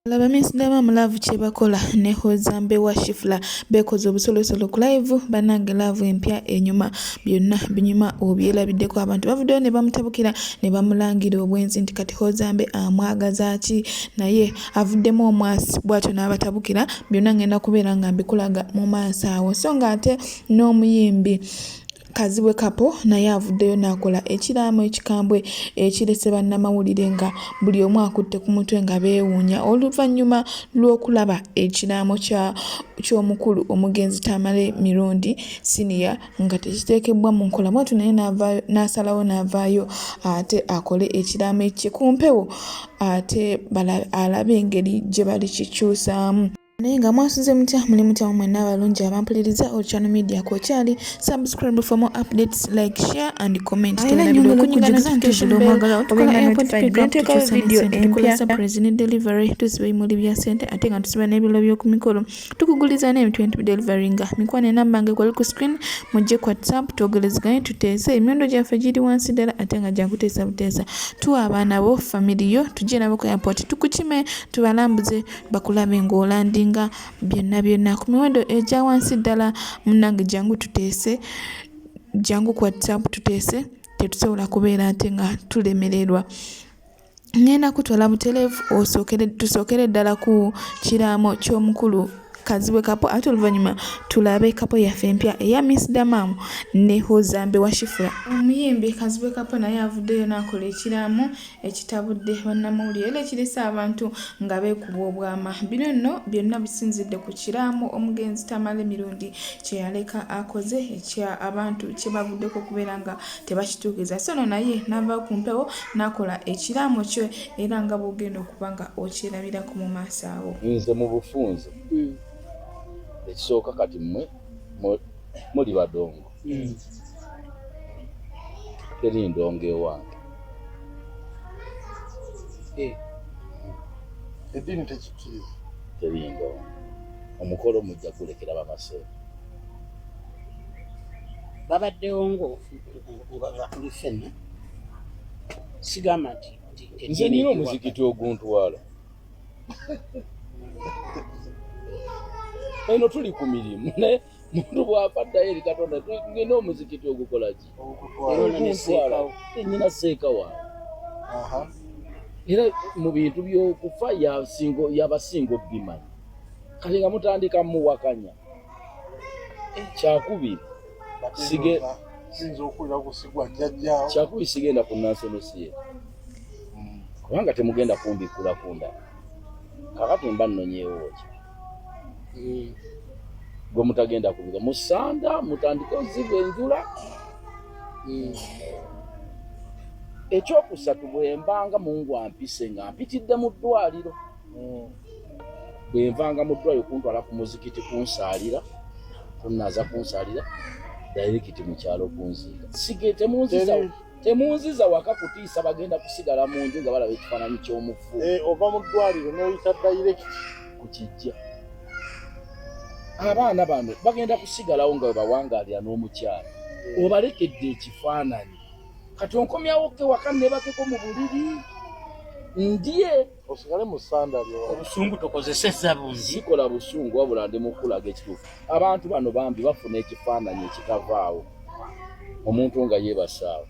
Laba Miss Dama Love kyebakola ne Hozambe wa Shifla bekoze obusolosolo ku live banange love empya enyuma byonna binyuma obyerabiddeko abantu bavuddeyo ne bamutabukira ne bamulangira obwenzi nti kati Hozambe amwagaza ki naye avuddemu omwasi bw'atyo n'abatabukira byonna ngenda kubeera nga mbikulaga mu maaso awo so nga ate n'omuyimbi Kazibwe Kapo naye avuddeyo n'akola ekiraamo ekikambwe ekirese bannamawulire nga buli omu akutte ku mutwe nga beewuunya oluvannyuma lw'okulaba ekiraamo ky'omukulu omugenzi Tamale Mirundi Senior nga tekiteekebbwa mu nkola mwatu naye n'asalawo n'avaayo ate akole ekiraamo ekikumpewo ate alabe engeri gye bali kikyusaamu. Naye nga mwasuze mutya muli mutya mwenna abalungi abampuliriza Channel Media kokyali subscribe for more updates like share and comment president delivery tusibe muri bya sente ate nga tusiba n'ebilo by'oku mikolo tukuguliza n'ebintu delivery nga mikwane nambange kwali ku screen mujje ku WhatsApp tuogerezeganye tuteese emyondo gyaffe giri wansi ddala ate nga jankuteesa buteesa tuwa abaana bo family yo tujje nabo ku airport tukukime tubalambuze bakulabe ng'olandinga byonna ku miwendo egya wansi ddala munnange jangu tuteese jangu ku WhatsApp tuteese tetusobola kubeera ate nga tulemererwa. Ngenda kutwala butereevu tusookere ddala ku kiraamo ky'omukulu Kazibwe Kapo ate oluvannyuma tulabe kapo yaffe empya eya Miss Dama ne Hozambe wa Shifla. Omuyimbi Kazibwe Kapo naye avuddeyo n'akola ekiraamo ekitabudde bannamawulire era ekirese abantu nga beekuba obwama. Bino nno byonna bisinzidde ku kiraamo omugenzi Tamale Mirundi kye yaleka akoze ekya abantu kye bavuddeko kubeera nga tebakituukiza so no naye n'ava ku mpewo n'akola ekiraamo kye era nga bw'ogenda okuba nga okyerabirako mu maaso awo. Nze mu bufunze ekisooka kati mmwe muli badongo teri ndongo ewange eddiini tekikiriza teri ndongo omukolo mujja kulekera bamasente babaddewo nga tuli ffenna sigamba nti nze nina omuzikiti oguntwala eno tuli ku mirimu naye muntu bw'afaddayo eri Katonda ngena omuzikiti ogukola ki nyina seeka wange era mu bintu by'okufa yabasinga obimanyi kati nga mutandika muwakanya kyakubiri kyakubiri sigenda ku National Theatre kubanga temugenda kumbikula kundala kakati mba nnonyeewo ki gwe mutagenda kubiga musanda mutandika ozibu enjula ekyokusatu bwembanga Mungu ampise nga mpitidde mu ddwaliro bwemvanga mu ddwaliro kuntwala ku muzikiti kunsaalira tunaza kunsaalira dayirikiti mu kyalo kunziika sige temunziza waka kutiisa bagenda kusigala mu nju nga balaba ekifaananyi ky'omufu ova mu ddwaliro n'oyita dayirikiti ku kijja abaana bano bagenda kusigalawo nga bawangaalira n'omukyala obalekedde ekifaananyi kati onkomyawo ke waka ne bakeko mu buliri ndye osigale mu sandali obusungu tokozesezza bungi sikola busungu wabula ndi mukulaga ekituufu abantu bano bambi bafuna ekifaananyi ekitavaawo omuntu nga yeebasaawo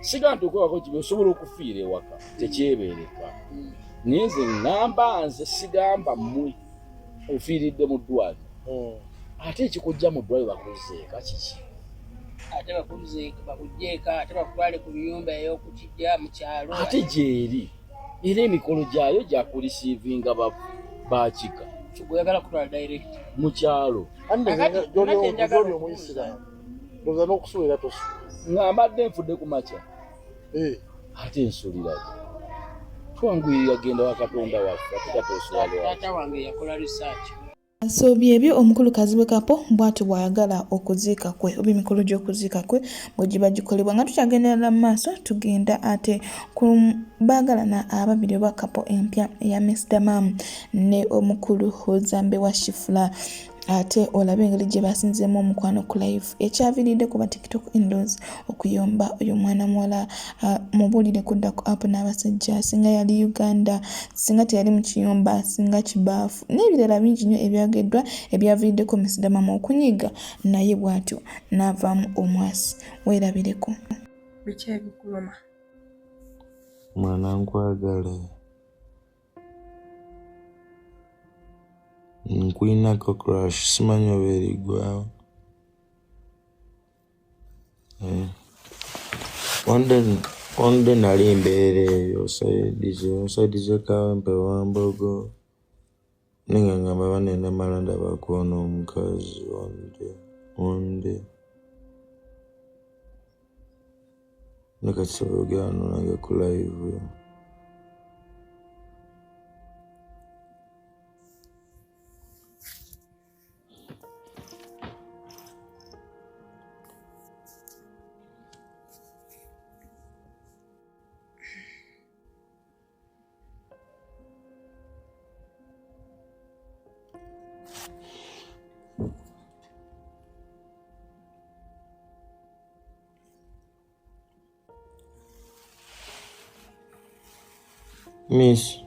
siga nti okwewako kibi osobola okufiira ewaka tekyebeereka naye nze ŋŋamba nze sigamba mmwe ofiiridde mu ddwaliro ate ekikujja mu ddwaliro bakuzeeka kiki ate bakugjeeka ate bakutwale ku nyumba ey'okukijja mu kyalo ate gyeri era emikolo gyayo gyakulisiivinga bakika kigweyagala kutwala direct mu kyalo gyoli omuyisiraamu ndoza n'okusuubira tosuula nga mbadde nfudde ku makya ate nsuliraki twanguyirira genda wa Katonda waffe ate taata wange yakola research so byebyo omukulu Kazibwe Kapo bw'atyo bw'ayagala okuziika kwe oba emikolo gy'okuziika kwe bwe giba gikolebwa nga tukyagenderera mu maaso tugenda ate ku baagalana ababiri oba kapo empya eya Miss Dama ne omukulu Hozambe wa Shifla ate olabe engeri gye basinzeemu omukwano ku live. Ekyaviridde ku ba TikTok in-laws okuyomba oyo mwana muwala mubuulire kudda ku app n'abasajja, singa yali Uganda, singa teyali mu kiyumba, singa kibaafu n'ebirala bingi nnyo ebyageddwa ebyaviiriddeko Miss Damama okunyiga naye bw'atyo n'avaamu omwasi. Weerabireko. Biki ebikuluma? Mwana nkwagala. Nkulinako crush, simanyi oba erigwawo. Onde nali mbeera eyo osaidize Kawempe Wambogo ninga ngamba banene mala ndaba kuona omukazi onde nekakisobogera nonage ku live. Miss.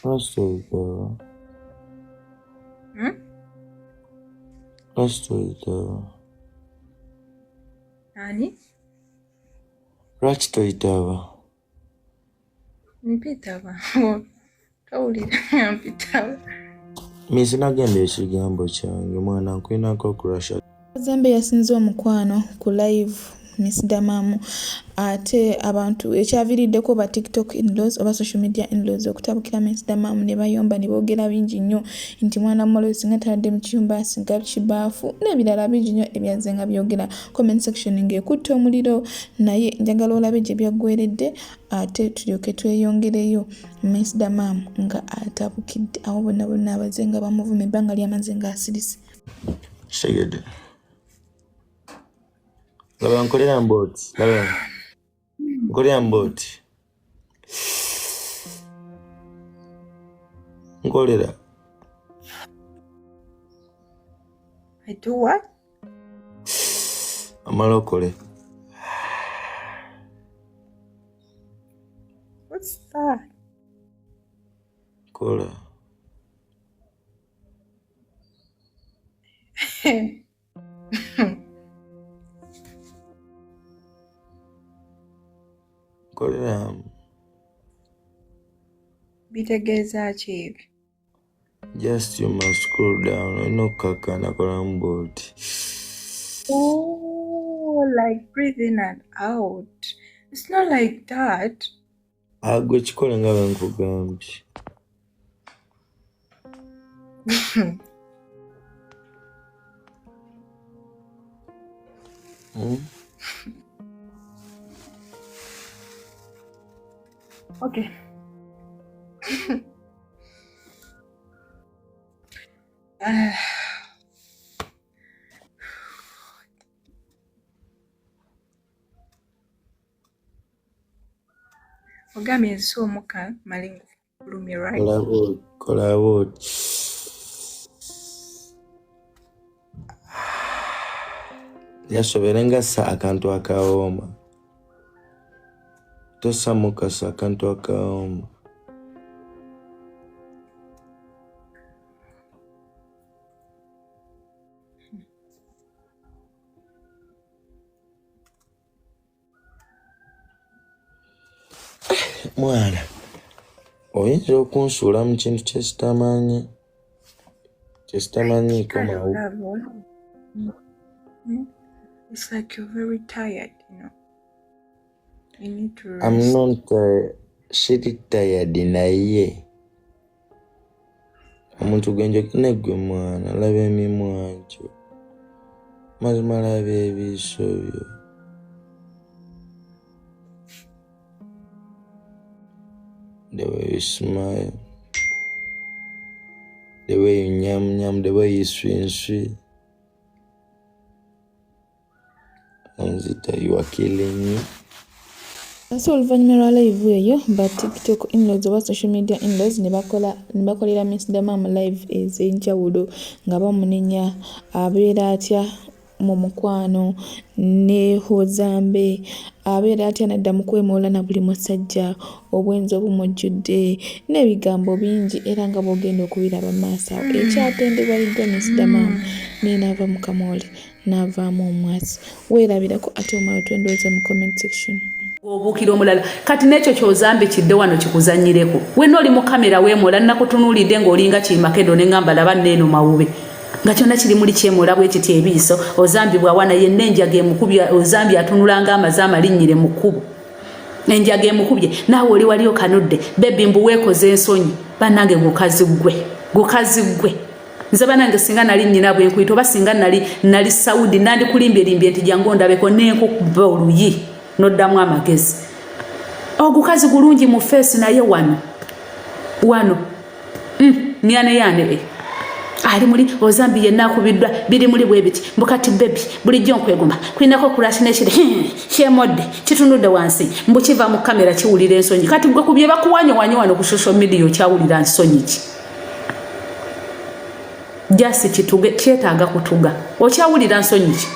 What's the girl? What's the girl? Ani? Lwaki toyitaba? Mpitaba. Tawulira mpitaba. Miss nagenda ekigambo kyange mwana nkulinako crush. Zambe yasinze omukwano ku live Miss Damama ate abantu ekyaviiriddeko ba TikTok in-laws oba social media in-laws okutabukira Miss Damama ne bayomba ne boogera bingi nnyo nti mwana muwala singa taladde mu kiyumba singa kibaafu n'ebirala bingi nnyo ebyazenga byogera. Comment section ng'ekutte omuliro naye njagala olabe gye byaggweredde ate tulyoke tweyongereyo Miss Damama nga atabukidde awo bonna abazenga bamuvuma ebbanga ly'amaze ng'asirise. Segede. Laba nkolera mboti. Laba. Nkolera mboti. Nkolera. I do what? Amalokole. What's that? Kola. Kolera. Bitegeeza ki ebyo? Just you must scroll down. No kaka nakola mboti. Oh, like breathing and out. It's not like that. Agwe kikola nga bwe nkugambye. Okay. Ogambye nsi omuka malingo lumi right? Kola boti. Yasoberenga sa akantu akaoma. Tosa mukasa akantu akaoma. Mwana oyinza okunsuula mu kintu kyesitamanyi komawo. It's like you're very tired, you know. You need to rest. I'm not shitty tired naye omuntu gwenjogera gwe mwana laba emimwa gyo mazima laba ebiso byo. The way you smile, the way you nyam, the way you swing. Onzita, you are killing me. So oluvannyuma lwa live eyo ba TikTok in-laws oba social media in-laws ne bakolera Miss Damam live ez'enjawulo nga bamunenya abeera atya mu mukwano ne Hozambe, abeera atya nadda mu kwemoola na buli musajja, obwenzi obumujjudde n'ebigambo bingi era nga bw'ogenda okubiraba mu maaso awo. Ekyatendebwaliddwa Miss Damam naye n'ava mu kamooli n'avaamu omwasi. Weerabirako ate omala twendowooza mu comment section. Obukira omulala kati n'ekyo ky'Ozambe kidde wano kikuzanyireko. Wenna oli mu kamera weemoola nakutunuulidde ng'olinga Kimakedo ne ngamba laba nneeno mawube nga kyonna kiri muli kyemoola bwe kiti ebiiso. Ozambe bw'awana yenna enjaga emukubya, Ozambe atunula ng'amaze amalinnyire mu kkubo, enjaga emukubye naawe oli wali okanudde bebi mbu weekoze ensonyi. Bannange gukazi gwe nze bannange singa nali nnyina bwenkuyita oba singa nali Saudi nandikulimbye nti jangu ondabeko n'enkukuba oluyi noddamu amagezi. Ogukazi gulungi mu feesi naye wano myane ali muli Ozambe yenna akubiddwa biri muli bwe biti mbukati bebi bulijjo nkwegomba kulinako kulashi n'ekiri kyemodde kitunudde wansi mbu kiva mu kamera kiwulira ensonyi. Kati gwe ku bye bakuwanyowanya wano ku social media okyawulira nsonyi ki? Jasi kituge kyetaaga kutuga okyawulira nsonyi ki?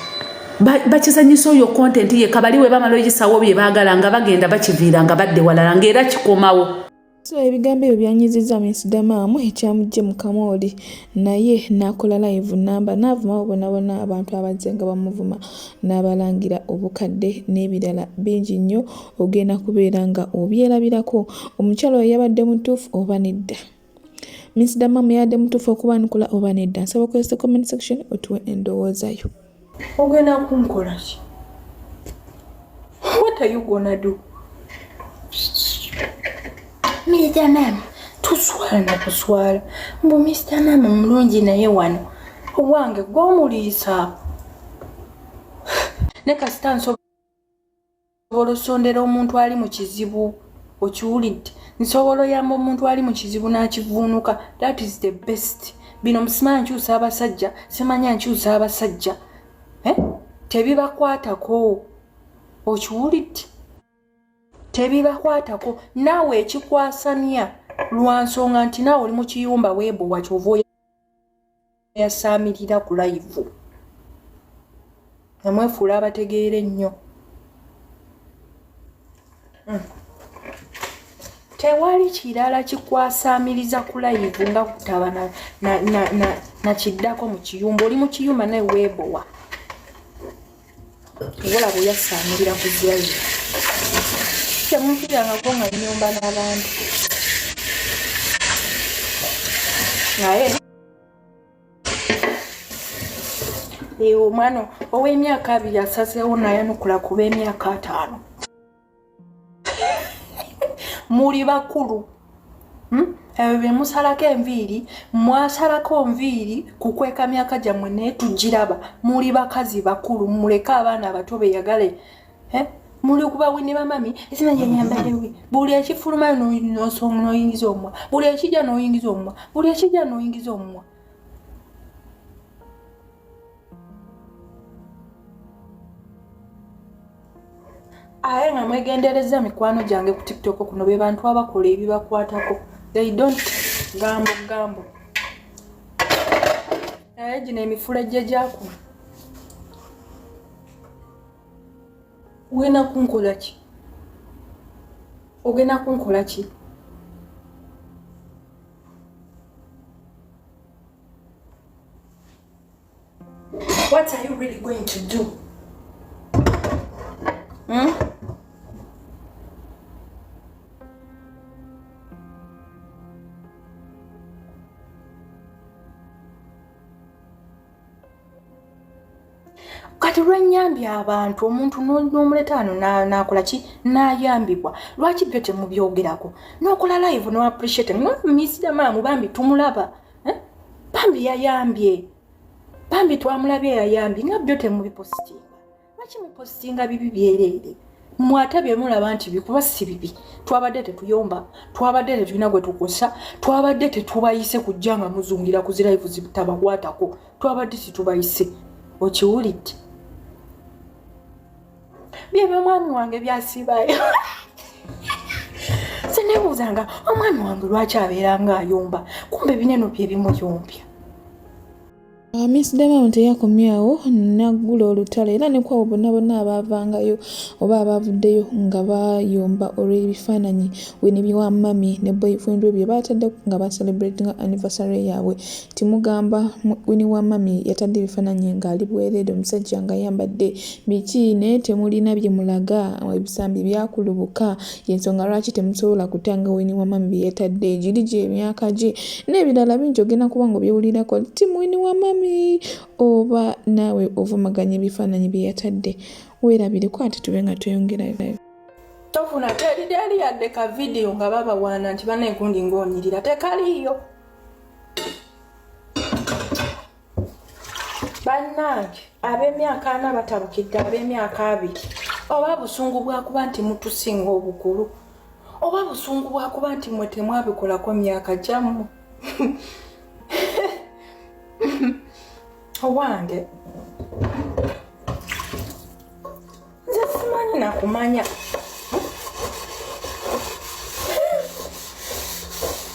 Bakizanyisa oyo content ye kabaliwe bamala oyisawo bye baagala nga bagenda bakiviira nga badde walala ng'era kikomawo. So ebigambo ebyo byanyizizza Miss Damam ekyamujje mu kamooli naye n'akola live namba n'avumawo bonna abantu abazze nga bamuvuma n'abalangira obukadde n'ebirala bingi nnyo ogenda kubeera nga obyerabirako. Omukyalo oyo yabadde mutuufu oba nedda? Miss Damam yabadde mutuufu okubanukula oba nedda? Nsaba okozesa comment section otuwe endowooza yo. Ogenda kunkola ki? What are you gonna do? Miss Damam, tuswala na kuswala. Mbu Miss Damam mulungi naye wano. Owange gw'omuliisa. Ne kasita nsobola osondera omuntu ali mu kizibu okiwulidde. Nsobola oyamba omuntu ali mu kizibu n'akivuunuka. That is the best. Bino musimanyi nkyusa abasajja, simanya nkyusa abasajja. Tebibakwatako okiwulidde, tebibakwatako naawe ekikwasanya lwa nsonga nti naawe oli mu kiyumba weebowa kyova oyasaamirira ku live. Namwefuula abategeere nnyo. Tewali kirala kikwasaamiriza ku live nga kutaba na kiddako mu kiyumba. Oli mu kiyumba naye weebowa. Wala bweyasaamirira ku live. Temumpirangako nga nnyumba n'abantu. Naye omwana ow'emyaka 2 asazeewo n'ayanukula kuba emyaka 5. Muli bakulu. Ebyo bye musalako enviiri, mwasalako nviiri kukweka myaka gyammwe naye tugiraba. Muli bakazi bakulu, muleke abaana abato beeyagale. Muli kuba wini bamami, esina gye nyambadde buli ekifulumayo n'oyingiza omumwa, buli ekijja n'oyingiza omumwa, buli ekijja n'oyingiza omumwa. Aye nga mwegendereza mikwano gyange ku TikTok kuno be bantu abakola ebibakwatako. They don't gambo. Aye gino emifulejje gyakuna. Ogenda kunkola ki? Ogenda kunkola ki? What are you really going to do? Kati lwenyambye abantu omuntu n'omuleta wano n'akola ki n'ayambibwa. Lwaki byo temubyogerako? N'okola live no appreciate. Miss Damam bambi tumulaba. Bambi yayambye. Bambi twamulabye yayambye. Nga byo temubipostinga. Lwaki mupostinga bibi byerere? Mwatabye mulaba nti bikuba si bibi. Twabadde tetuyomba. Twabadde tetulina gwe tukosa. Twabadde tetubayise kujja nga muzungira ku live zitabakwatako. Twabadde situbayise. Okiwulidde? Byebyo mwami wange byasibayo. nebuuzanga omwami wange lwaki abeera ng'ayomba kumbe bineno bye bimuyombya. Miss Diamond yakomyawo naggula olutalo era ne kwabo bonna abaavangayo oba abavuddeyo nga bayomba olw'ebifaananyi Winnie wa mami ne boyfriend we bye baatadde nga baselebratinga anniversary yaabwe. Timugamba Winnie wa mami yatadde ebifaananyi ng'ali bwereere omusajja nga yambadde biki ne temulina bye mulaga ebisambi byakulubuka y'ensonga lwaki temusobola kutanga Winnie wa mami bye yatadde giri gye emyaka gye n'ebirala bingi ogenda kuba ng'obyewulirako timu Winnie wa mami oba naawe ovumaganya ebifaananyi bye yatadde weerabireko ate tube nga tweyongerayo. Tofuna teri yadde ka vidiyo nga babawaana nti bannegundi ng'onyirira tekaliyo. Bannange ab'emyaka 4 batabukidde ab'emyaka 2 oba busungu bwakuba nti mutusinga obukulu oba busungu bwakuba nti mwe temwabikolako myaka gyammwe. Owange nze simanyi nakumanya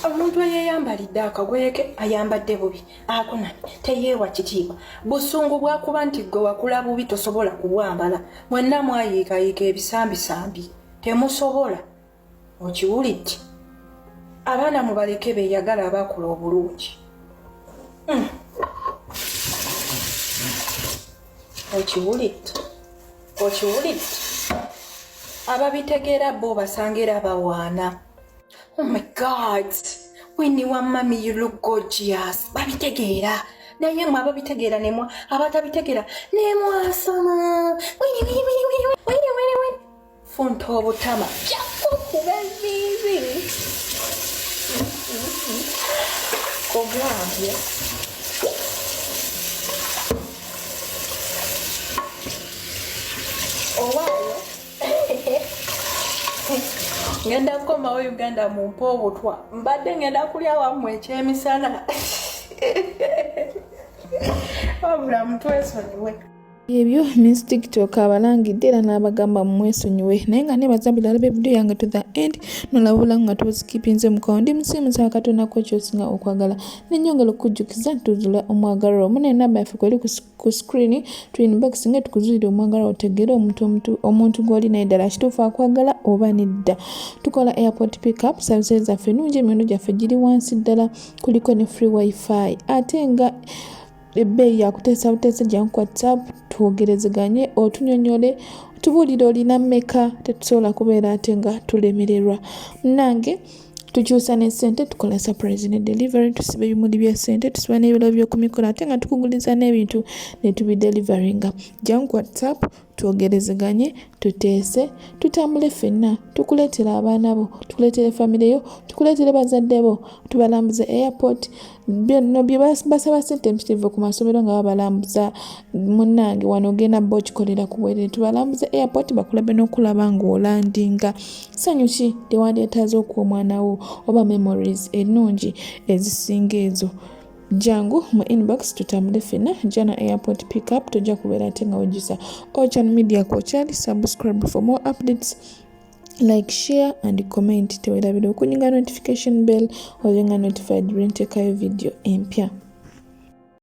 omuntu eyeyambalidde akagoye ke ayambadde bubi akunani teyeewa kitiibwa busungu bwakuba nti gwe wakula bubi tosobola kubwambala mwenna mwayiikayiika ebisambisambi temusobola okiwulidde abaana mubaleke beeyagala abakola obulungi. Okiwulidde ababitegeera bo basangira bawaana. Oh my God, Winnie wa mami you look gorgeous. Babitegeera naye mwe ababitegeera nemwa abatabitegeera nemwasama. Winnie funta obutama jakukuba ebibi kogambye. Owaayo ngenda kukomawo Uganda mu mpa obutwa mbadde ngenda kulya wammwe ekyemisana wabula mutwesonyiwe. Ebyo Miss TikTok abalangidde era n'abagamba mwesonyiwe naye nga nebaza bilala b'evidiyo yange to the end nolabula nga tuzikipinze mukawo ndi musimusa akatonako kyosinga okwagala nenyongera okujjukiza ntuzula omwagalwa omuna enamba yaffe kweri ku screen tu inbox nga tukuzuulira omwagalwa otegere omuntu gw'oli naye ddala kituufu akwagala oba nedda. Tukola airport pickup services zaffe nungi emiwendo gyaffe giri wansi ddala kuliko ne free wifi ate nga ebbeeyi yakuteesa buteesa jangu ku WhatsApp twogerezeganye otunyonyole tubuulire olina mmeka tetusobola kubeera ate nga tulemererwa. Nange tukyusa ne ssente tukola surprise ne delivery tusiba ebimuli bya ssente tusiba n'ebiro by'okumikono ate nga tukuguliza n'ebintu ne tubideliveringa. Jangu ku WhatsApp twogerezeganye tuteese tutambule ffenna tukuleetera abaana bo tukuleetere famire yo tukuleetere bazadde bo tubalambuze airport bino bye basaba ssente mpitirivu ku masomero nga babalambuza munnange wano ogenda bo kikolera ku bwerere tubalambuze airport bakulabe n'okulaba ng'olandinga ssanyu ki tewandyetaaza okuwa omwana wo oba memories ennungi ezisinga ezo. Jangu mu inbox tutambule ffenna jana airport pickup tojja kubeera ate nga wejjusa. Ochan Media Kochali, subscribe for more updates, like, share and comment. Tewerabira okunyinga notification bell obenga notified bwe ntekayo video empya.